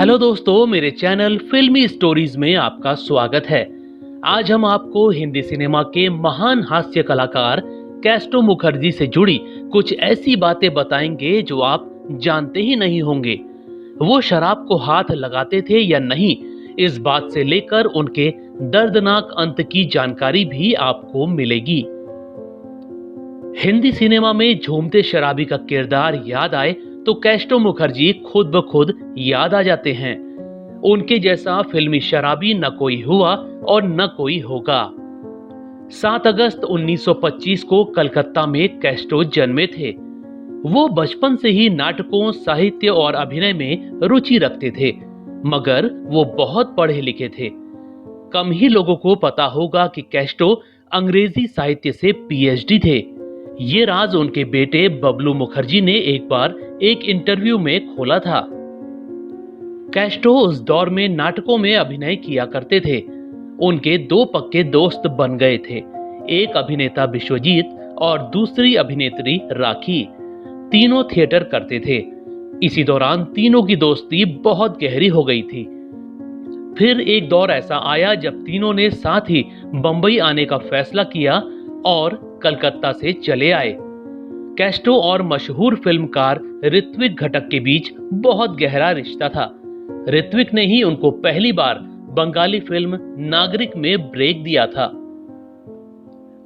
Hello दोस्तों, मेरे channel फिल्मी स्टोरीज में आपका स्वागत है। आज हम आपको हिंदी सिनेमा के महान हास्य कलाकार कैस्टो मुखर्जी से जुड़ी कुछ ऐसी बातें बताएंगे जो आप जानते ही नहीं होंगे। वो शराब को हाथ लगाते थे या नहीं, इस बात से लेकर उनके दर्दनाक अंत की जानकारी भी आपको मिलेगी। हिंदी सिनेमा में झूमते शराबी का किरदार याद आए तो कैस्टो मुखर्जी खुद ब खुद याद आ जाते हैं। उनके जैसा फिल्मी शराबी न कोई हुआ और न कोई होगा। 7 अगस्त 1925 को कलकत्ता में कैस्टो जन्मे थे। वो बचपन से ही नाटकों, साहित्य और अभिनय में रुचि रखते थे, मगर वो बहुत पढ़े लिखे थे। कम ही लोगों को पता होगा कि कैस्टो अंग्रेजी साहित्य से पीएचडी थे। ये राज उनके बेटे बबलू मुखर्जी ने एक बार एक इंटरव्यू में खोला था। कैस्टो उस दौर में नाटकों में अभिनय किया करते थे। उनके दो पक्के दोस्त बन गए थे, एक अभिनेता विश्वजीत और दूसरी अभिनेत्री राखी। तीनों थिएटर करते थे। इसी दौरान तीनों की दोस्ती बहुत गहरी हो गई थी। फिर एक दौर ऐसा आया जब तीनों ने साथ ही बंबई आने का फैसला किया और कलकत्ता से चले आए। कैस्टो और मशहूर फिल्मकार ऋत्विक घटक के बीच बहुत गहरा रिश्ता था। ऋत्विक ने ही उनको पहली बार बंगाली फिल्म नागरिक में ब्रेक दिया था।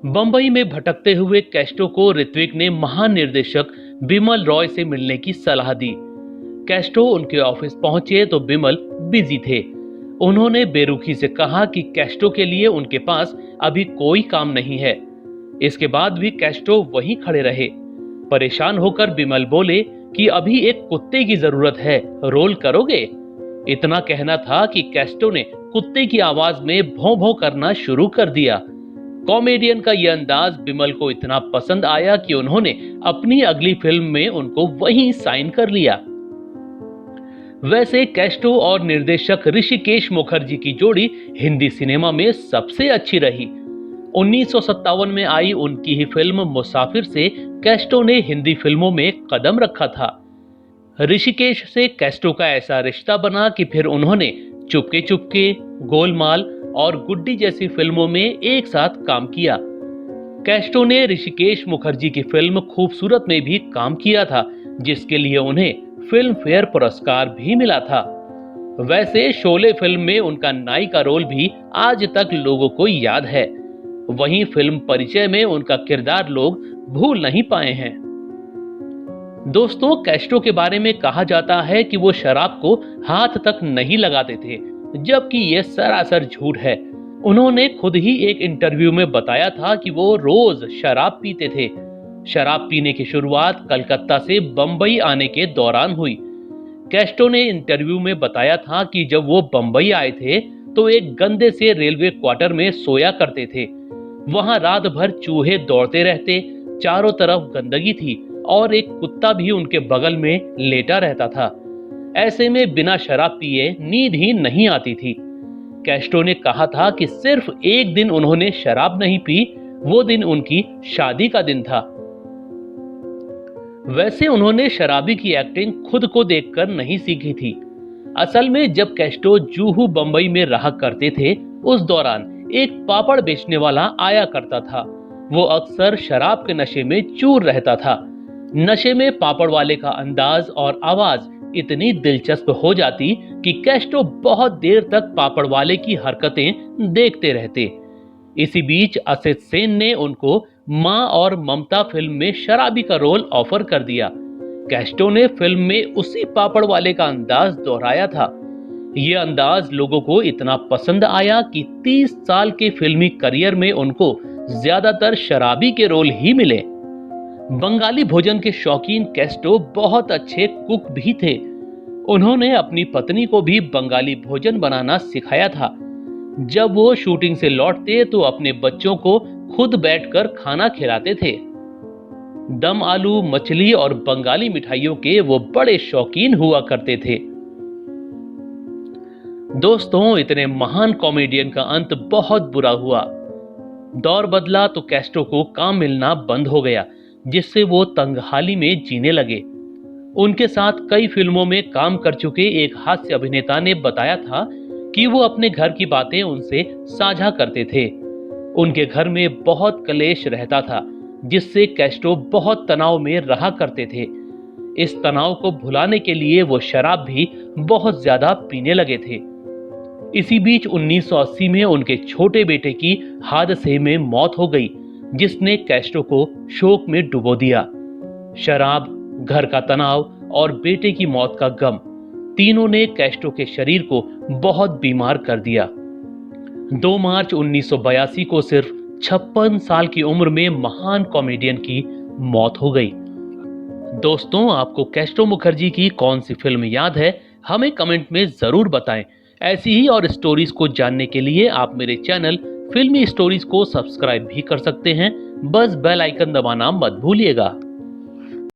बंबई में भटकते हुए कैस्टो को ऋत्विक ने महानिर्देशक बिमल रॉय से मिलने की सलाह दी। कैस्टो उनके ऑफिस पहुंचे तो बिमल बिजी थे। उन्होंने बेरुखी से कहा कि कैस्टो के लिए उनके पास अभी कोई काम नहीं है। इसके बाद भी कैस्टो वहीं खड़े रहे। परेशान होकर बिमल बोले कि अभी एक कुत्ते की जरूरत है, रोल करोगे? इतना कहना था कि कैस्टो ने कुत्ते की आवाज में भौं भौं करना शुरू कर दिया। कॉमेडियन का यह अंदाज बिमल को इतना पसंद आया कि उन्होंने अपनी अगली फिल्म में उनको वहीं साइन कर लिया। वैसे कैस्टो और निर्देशक ऋषिकेश मुखर्जी की जोड़ी हिंदी सिनेमा में सबसे अच्छी रही। 1957 में आई उनकी ही फिल्म मुसाफिर से कैस्टो ने हिंदी फिल्मों में कदम रखा था। ऋषिकेश से कैस्टो का ऐसा रिश्ता बना कि फिर उन्होंने चुपके चुपके, गोलमाल और गुड्डी जैसी फिल्मों में एक साथ काम किया। कैस्टो ने ऋषिकेश मुखर्जी की फिल्म खूबसूरत में भी काम किया था, जिसके लिए उन्हें फिल्म फेयर पुरस्कार भी मिला था। वैसे शोले फिल्म में उनका नाई का रोल भी आज तक लोगों को याद है। वहीं फिल्म परिचय में उनका किरदार लोग भूल नहीं पाए हैं। दोस्तों, कैस्टो के बारे में कहा जाता है कि वो शराब को हाथ तक नहीं लगाते थे, जबकि यह सरासर झूठ है। उन्होंने खुद ही एक इंटरव्यू में बताया था कि वो रोज शराब पीते थे। शराब पीने की शुरुआत कलकत्ता से बंबई आने के दौरान हुई। कैस्टो ने इंटरव्यू में बताया था कि जब वो बंबई आए थे तो एक गंदे से रेलवे क्वार्टर में सोया करते थे। वहां रात भर चूहे दौड़ते रहते, चारों तरफ गंदगी थी और एक कुत्ता भी उनके बगल में लेटा रहता था। ऐसे में बिना शराब पिए नींद ही नहीं आती थी। कैस्टो ने कहा था कि सिर्फ एक दिन उन्होंने शराब नहीं पी, वो दिन उनकी शादी का दिन था। वैसे उन्होंने शराबी की एक्टिंग खुद को देखकर नहीं सीखी थी। असल में जब कैस्टो जूहू बंबई में रहा करते थे, उस दौरान एक पापड़ बेचने वाला आया करता था। वो अक्सर शराब के नशे में चूर रहता था। नशे में पापड़ वाले का अंदाज और आवाज इतनी दिलचस्प हो जाती कि कैस्टो बहुत देर तक पापड़ वाले की हरकतें देखते रहते। इसी बीच असित सेन ने उनको माँ और ममता फिल्म में शराबी का रोल ऑफर कर दिया। कैस्टो ने फिल्म में उसी पापड़ वाले का अंदाज दोहराया था। यह अंदाज लोगों को इतना पसंद आया कि 30 साल के फिल्मी करियर में उनको ज्यादातर शराबी के रोल ही मिले। बंगाली भोजन के शौकीन कैस्टो बहुत अच्छे कुक भी थे। उन्होंने अपनी पत्नी को भी बंगाली भोजन बनाना सिखाया था। जब वो शूटिंग से लौटते तो अपने बच्चों को खुद बैठकर खाना खिलाते थे। दम आलू, मछली और बंगाली मिठाइयों के वो बड़े शौकीन हुआ करते थे। दोस्तों, इतने महान कॉमेडियन का अंत बहुत बुरा हुआ। दौर बदला तो कैस्टो को काम मिलना बंद हो गया, जिससे वो तंगहाली में जीने लगे। उनके साथ कई फिल्मों में काम कर चुके एक हास्य अभिनेता ने बताया था कि वो अपने घर की बातें उनसे साझा करते थे। उनके घर में बहुत कलेश रहता था, जिससे कैस्ट्रो बहुत तनाव में रहा करते थे। इस तनाव को भुलाने के लिए वो शराब भी बहुत ज्यादा पीने लगे थे। इसी बीच 1980 में उनके छोटे बेटे की हादसे में मौत हो गई, जिसने कैस्ट्रो को शोक में डुबो दिया। शराब, घर का तनाव और बेटे की मौत का गम, तीनों ने कैस्ट्रो के शरीर को बहुत बीमार कर दिया। 2 मार्च 1982 को सिर्फ 56 साल की उम्र में महान कॉमेडियन की मौत हो गई। दोस्तों, आपको कैस्ट्रो मुखर्जी की कौन सी फिल्म याद है? हमें कमेंट में जरूर बताएं। ऐसी ही और स्टोरीज को जानने के लिए आप मेरे चैनल फिल्मी स्टोरीज को सब्सक्राइब भी कर सकते हैं। बस बेल आइकन दबाना मत भूलिएगा।